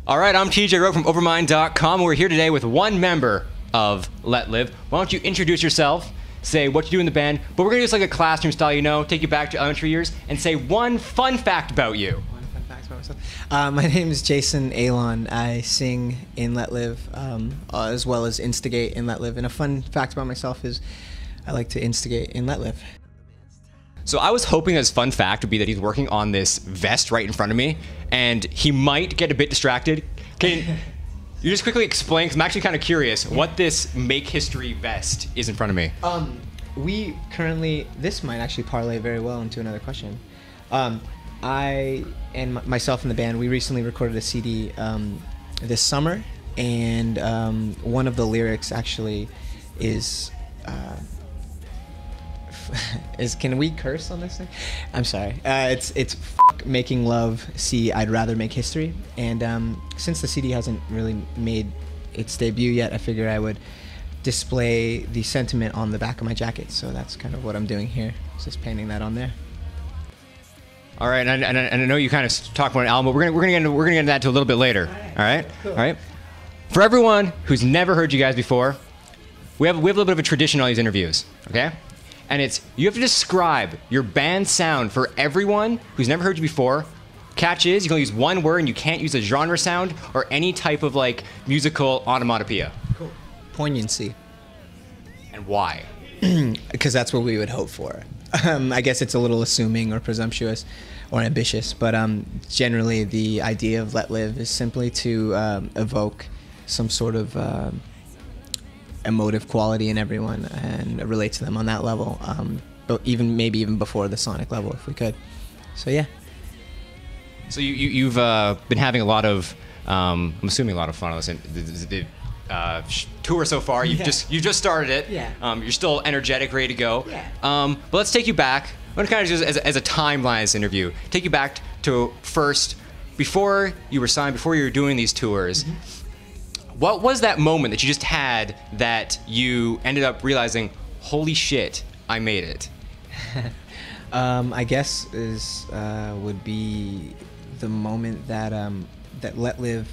All right, I'm TJ Rowe from Overmind.com. We're here today with one member of Letlive. Why don't you introduce yourself, say what you do in the band, but we're going to do this like a classroom style, you know, take you back to elementary years, and say one fun fact about you. One fun fact about myself. My name is Jason Alon. I sing in Letlive, as well as instigate in Letlive. And a fun fact about myself is I like to instigate in Letlive. So I was hoping his fun fact would be that he's working on this vest right in front of me, and he might get a bit distracted. Can you just quickly explain, because I'm actually kind of curious, what this Make History vest is in front of me? We currently, this might actually parlay very well into another question. I and myself and the band, we recently recorded a CD this summer, and one of the lyrics actually is can we curse on this thing? I'm sorry. It's F making love. See, I'd rather make history. And since the CD hasn't really made its debut yet, I figure I would display the sentiment on the back of my jacket. So that's kind of what I'm doing here. Just painting that on there. All right, and I know you kind of talked about an album, but we're gonna get into that a little bit later. All right. Cool. All right. For everyone who's never heard you guys before, we have a little bit of a tradition on these interviews. Okay. And it's, you have to describe your band sound for everyone who's never heard you before. Catch is, you can only use one word and you can't use a genre sound or any type of like musical onomatopoeia. Cool. Poignancy. And why? Because that's what we would hope for. I guess it's a little assuming or presumptuous or ambitious, but generally the idea of Letlive is simply to evoke some sort of emotive quality in everyone and relate to them on that level, but maybe even before the sonic level if we could. So yeah. So you've been having a lot of, I'm assuming a lot of fun on this tour so far. You've just started it. Yeah. You're still energetic, ready to go. Yeah. But let's take you back. I'm gonna kind of do this as a timeline this interview. Take you back to first, before you were signed, before you were doing these tours. Mm-hmm. What was that moment that you just had that you ended up realizing, holy shit, I made it? I guess would be the moment that that Letlive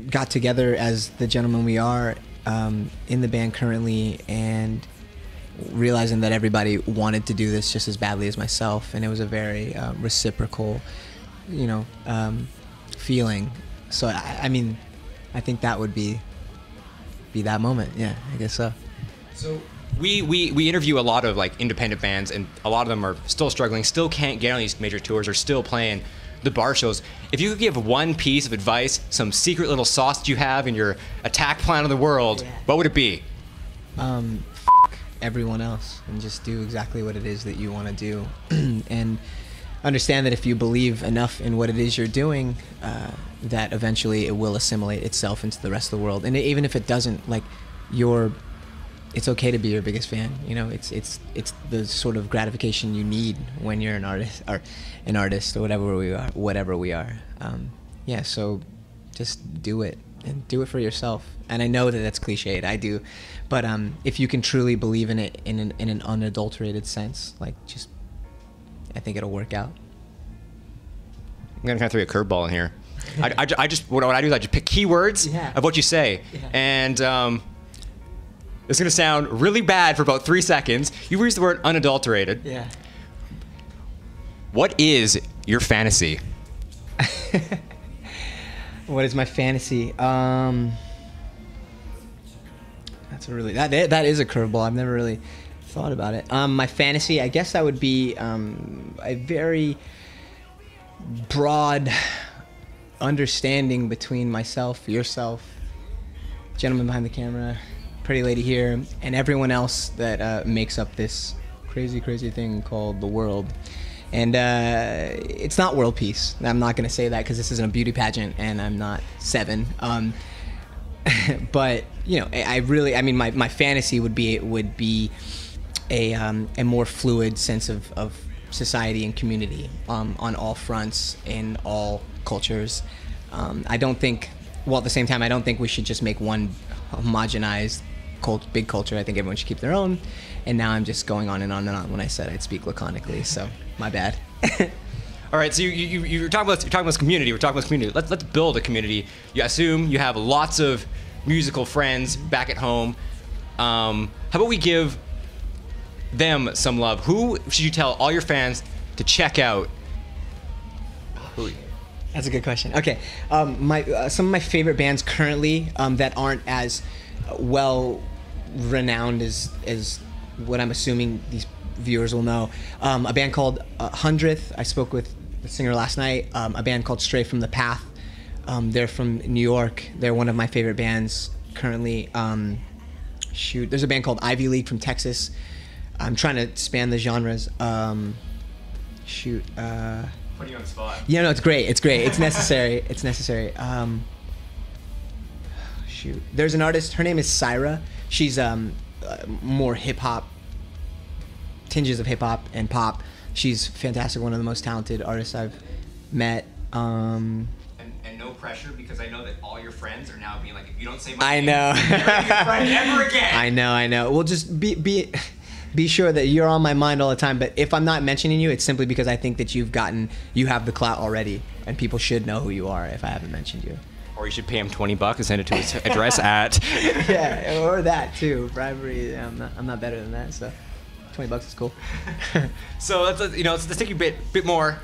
got together as the gentlemen we are in the band currently, and realizing that everybody wanted to do this just as badly as myself, and it was a very reciprocal, feeling. So I mean, I think that would be that moment. Yeah, I guess so. So we interview a lot of like independent bands, and a lot of them are still struggling, still can't get on these major tours, or still playing the bar shows. If you could give one piece of advice, some secret little sauce that you have in your attack plan of the world, what would it be? F everyone else and just do exactly what it is that you want to do, and understand that if you believe enough in what it is you're doing, that eventually it will assimilate itself into the rest of the world. And even if it doesn't, like, it's okay to be your biggest fan. You know, it's the sort of gratification you need when you're an artist or whatever we are. Yeah, so just do it, and do it for yourself. And I know that that's cliched, I do, but if you can truly believe in it in an unadulterated sense, like, just, I think it'll work out. I'm gonna kind of throw you a curveball in here. I just what I do is I just pick keywords of what you say, and it's gonna sound really bad for about 3 seconds. You use the word unadulterated. Yeah. What is your fantasy? What is my fantasy? That's a really that is a curveball. I've never really thought about it. My fantasy, I guess that would be a very broad understanding between myself, yourself, gentleman behind the camera, pretty lady here, and everyone else that makes up this crazy thing called the world. And it's not world peace. I'm not going to say that because this isn't a beauty pageant and I'm not 7. But I mean, my fantasy would be a more fluid sense of society and community on all fronts in all cultures. I don't think, well, at the same time, I don't think we should just make one homogenized big culture. I think everyone should keep their own. And now I'm just going on and on and on when I said I'd speak laconically, so my bad. All right, so you're talking about this community. We're talking about this community. Let's build a community. You assume you have lots of musical friends back at home. How about we give them some love? Who should you tell all your fans to check out? That's a good question. Okay, some of my favorite bands currently that aren't as well renowned as what I'm assuming these viewers will know. A band called 100th. I spoke with the singer last night. A band called Stray from the Path. They're from New York. They're one of my favorite bands currently. There's a band called Ivy League from Texas. I'm trying to span the genres. Putting you on the spot. Yeah, no, it's great. It's great. It's necessary. It's necessary. There's an artist. Her name is Syra. She's more hip hop, tinges of hip hop and pop. She's fantastic. One of the most talented artists I've met. And no pressure, because I know that all your friends are now being like, if you don't say my I name, know. you're never gonna be a friend ever again. I know. Well, just be sure that you're on my mind all the time. But if I'm not mentioning you, it's simply because I think that you have the clout already, and people should know who you are if I haven't mentioned you. Or you should pay him $20 and send it to his address at. Yeah, or that too. Bribery. I'm not better than that. So, $20 is cool. So let's take you a bit more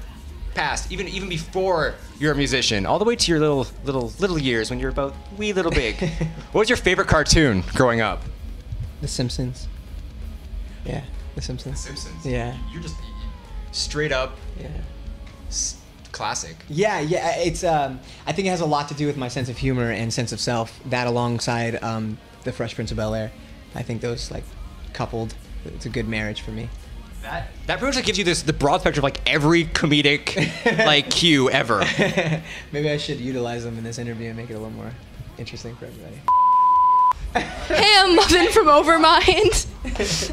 past, even before you're a musician, all the way to your little years when you're about wee little big. What was your favorite cartoon growing up? The Simpsons. Yeah, The Simpsons. The Simpsons. Yeah. You're just straight up. Yeah. Classic. Yeah. It's I think it has a lot to do with my sense of humor and sense of self. That alongside the Fresh Prince of Bel-Air, I think those coupled, it's a good marriage for me. That pretty much gives you the broad spectrum of every comedic cue ever. Maybe I should utilize them in this interview and make it a little more interesting for everybody. Hey, I'm Muffin from Overmind,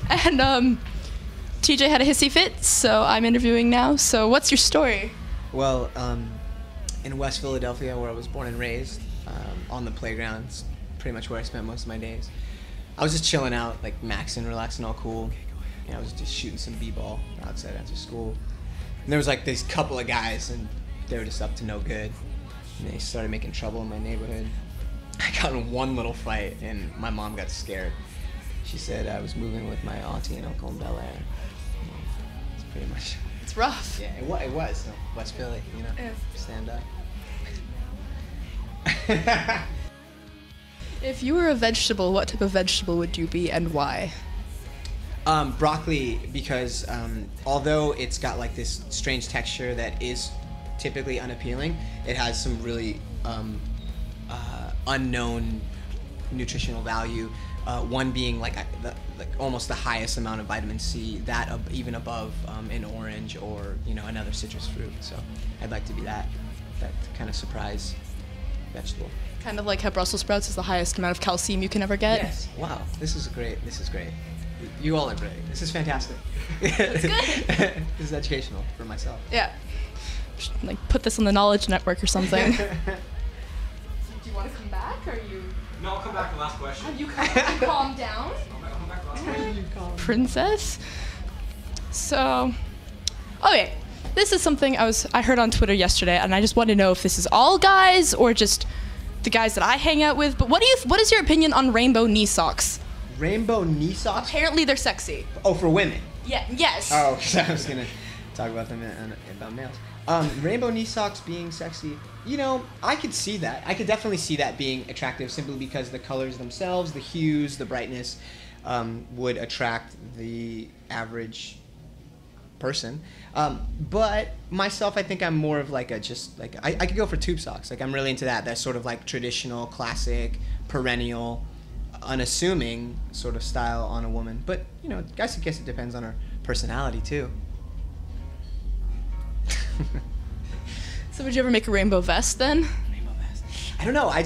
and TJ had a hissy fit, so I'm interviewing now. So what's your story? Well, in West Philadelphia, where I was born and raised, on the playground, it's pretty much where I spent most of my days. I was just chilling out, maxing, relaxing, all cool. I was just shooting some b-ball outside after school. And there was this couple of guys, and they were just up to no good. And they started making trouble in my neighborhood. I got in one little fight, and my mom got scared. She said I was moving with my auntie and uncle in Bel Air. It's pretty much. It's rough. Yeah, it was. West Philly, Yeah. Stand up. If you were a vegetable, what type of vegetable would you be and why? Broccoli, because although it's got this strange texture that is typically unappealing, it has some really unknown nutritional value. One being almost the highest amount of vitamin C, that even above an orange or another citrus fruit. So I'd like to be that kind of surprise vegetable. Kind of like how Brussels sprouts is the highest amount of calcium you can ever get. Yes. Wow. This is great. You all are great. This is fantastic. That's good. This is educational for myself. Yeah. Should, put this on the Knowledge Network or something. Do you want to come back? Or you? No, I'll come back to the last question. Have you calmed down? I'll come back to the last question. Princess. So, okay. This is something I heard on Twitter yesterday, and I just want to know if this is all guys or just the guys that I hang out with. But what is your opinion on rainbow knee socks? Rainbow knee socks? Apparently they're sexy. Oh, for women? Yeah. Yes. Oh, I was gonna talk about them about males. Rainbow knee socks being sexy. I could see that. I could definitely see that being attractive simply because the colors themselves, the hues, the brightness, would attract the average person. But myself, I think I'm more of I could go for tube socks. I'm really into that. That sort of traditional, classic, perennial, unassuming sort of style on a woman. But, I guess it depends on her personality too. So would you ever make a rainbow vest then? Rainbow vest. I don't know. I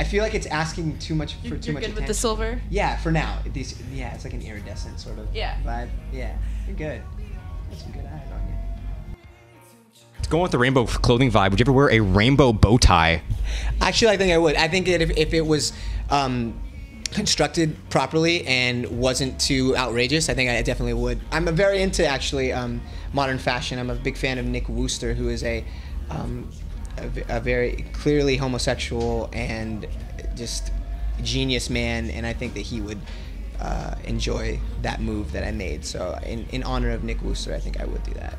feel like it's asking too much for too much attention. You're good with the silver? Yeah, for now. It's an iridescent sort of vibe. Yeah, you're good. Got some good eyes on you. Going with the rainbow clothing vibe, would you ever wear a rainbow bow tie? Actually, I think I would. I think that if it was constructed properly and wasn't too outrageous, I think I definitely would. I'm very into actually modern fashion. I'm a big fan of Nick Wooster, who is a very clearly homosexual and just genius man, and I think that he would enjoy that move that I made. So in honor of Nick Wooster, I think I would do that.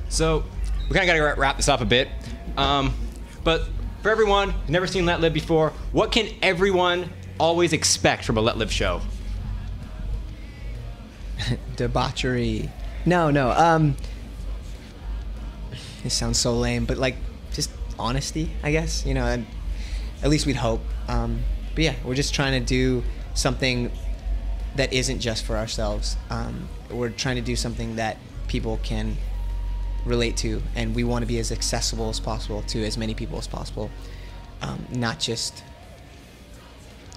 So we kind of got to wrap this up a bit. But for everyone who's never seen Letlive before, what can everyone always expect from a Letlive show? Debauchery. No. This sounds so lame, but like just honesty, I guess. You know, and at least we'd hope. But yeah, we're just trying to do something that isn't just for ourselves. We're trying to do something that people can relate to, and we want to be as accessible as possible to as many people as possible, not just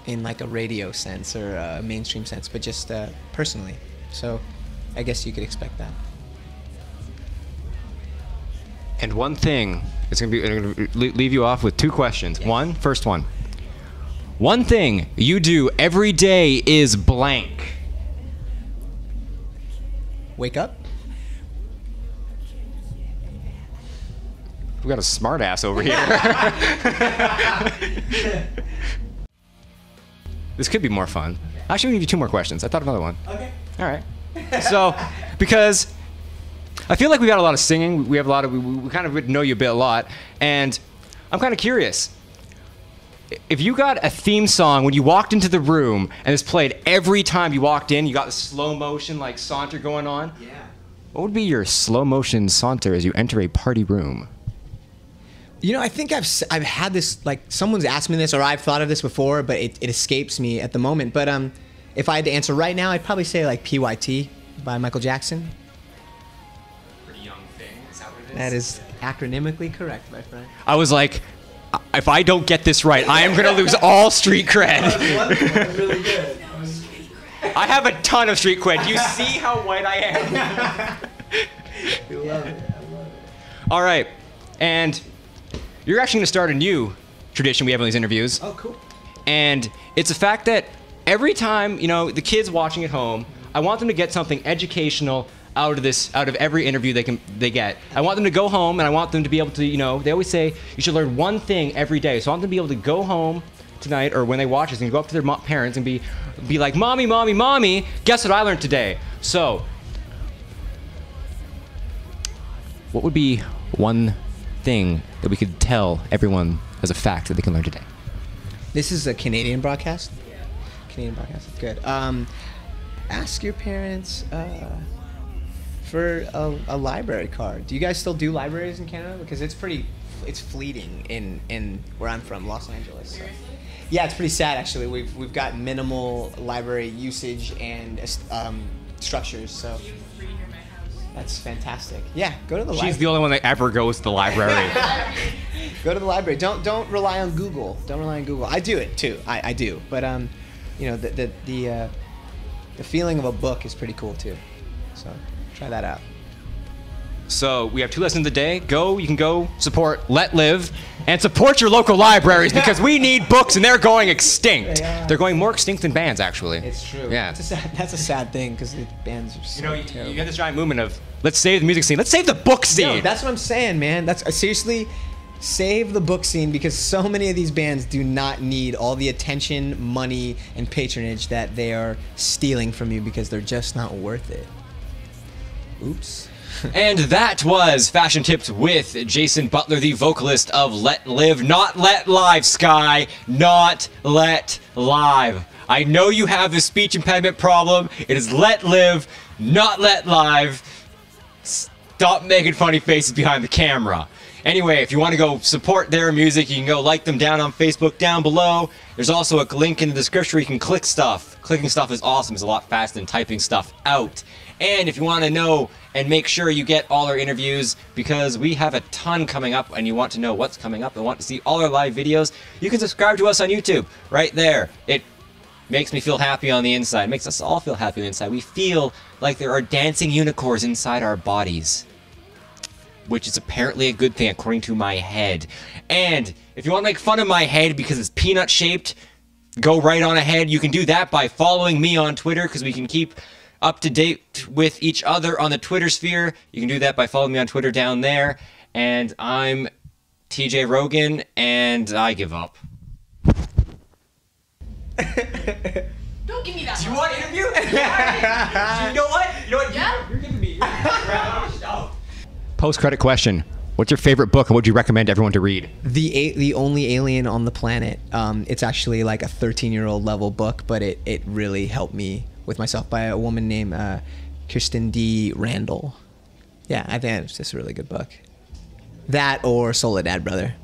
in like a radio sense or a mainstream sense, but just personally. So I guess you could expect that. And one thing, I'm going to leave you off with 2 questions. Yes. First one. One thing you do every day is blank. Wake up. We got a smart ass over here. This could be more fun. Actually, I'm gonna give you 2 more questions. I thought of another one. Okay. All right. So, because I feel like we got a lot of singing. We have a lot of, we kind of know you a lot. And I'm kind of curious. If you got a theme song when you walked into the room and it's played every time you walked in, you got the slow motion like saunter going on. Yeah. What would be your slow motion saunter as you enter a party room? You know, I think I've had this, like, someone's asked me this, or I've thought of this before, but it escapes me at the moment. But if I had to answer right now, I'd probably say, like, PYT by Michael Jackson. Pretty young thing, is that what it is? That is acronymically correct, my friend. I was like, if I don't get this right, I am going to lose all street cred. That was really good. I have a ton of street cred. You see how white I am? I love it. All right. And you're actually going to start a new tradition we have in these interviews. Oh, cool. And it's the fact that every time, you know, the kids watching at home, I want them to get something educational out of every interview they get. I want them to go home, and I want them to be able to, you know, they always say you should learn one thing every day. So I want them to be able to go home tonight, or when they watch this, and go up to their parents and be like, "Mommy, mommy, mommy, guess what I learned today?" So, what would be one thing that we could tell everyone as a fact that they can learn today? This is a Canadian broadcast? Yeah. Canadian broadcast, that's good. Ask your parents for a library card. Do you guys still do libraries in Canada? Because it's fleeting in where I'm from, Los Angeles. So. Yeah, it's pretty sad actually. We've got minimal library usage and structures, so. That's fantastic. Yeah, go to the library. She's the only one that ever goes to the library. Go to the library. Don't rely on Google. Don't rely on Google. I do it too. I do. But you know, the feeling of a book is pretty cool too. So try that out. So we have 2 lessons a day. You can go support Letlive and support your local libraries because we need books and they're going extinct. They're going more extinct than bands, actually. It's true. Yeah. That's a sad thing because the bands are so terrible. You have this giant movement of let's save the music scene, let's save the book scene. No, that's what I'm saying, man. That's seriously, save the book scene because so many of these bands do not need all the attention, money, and patronage that they are stealing from you because they're just not worth it. Oops. And that was Fashion Tips with Jason Butler, the vocalist of Letlive. Not Letlive, Sky. Not Letlive. I know you have this speech impediment problem. It is Letlive, not Letlive. Stop making funny faces behind the camera. Anyway, if you want to go support their music, you can go like them down on Facebook down below. There's also a link in the description where you can click stuff. Clicking stuff is awesome. It's a lot faster than typing stuff out. And if you want to know and make sure you get all our interviews, because we have a ton coming up and you want to know what's coming up and want to see all our live videos, you can subscribe to us on YouTube right there. It makes me feel happy on the inside. It makes us all feel happy on the inside. We feel like there are dancing unicorns inside our bodies, which is apparently a good thing according to my head. And if you want to make fun of my head because it's peanut shaped, go right on ahead. You can do that by following me on Twitter, because we can keep up to date with each other on the Twitter sphere. You can do that by following me on Twitter down there. And I'm TJ Rogan, and I give up. Don't give me that. Do you want an interview? You know what? You know what? Yeah. You're giving me. Post-credit question. What's your favorite book, and what would you recommend everyone to read? The Only Alien on the Planet. It's actually like a 13-year-old level book, but it really helped me with myself, by a woman named Kirsten D. Randall. Yeah, I think it's just a really good book. That or Soledad Brother.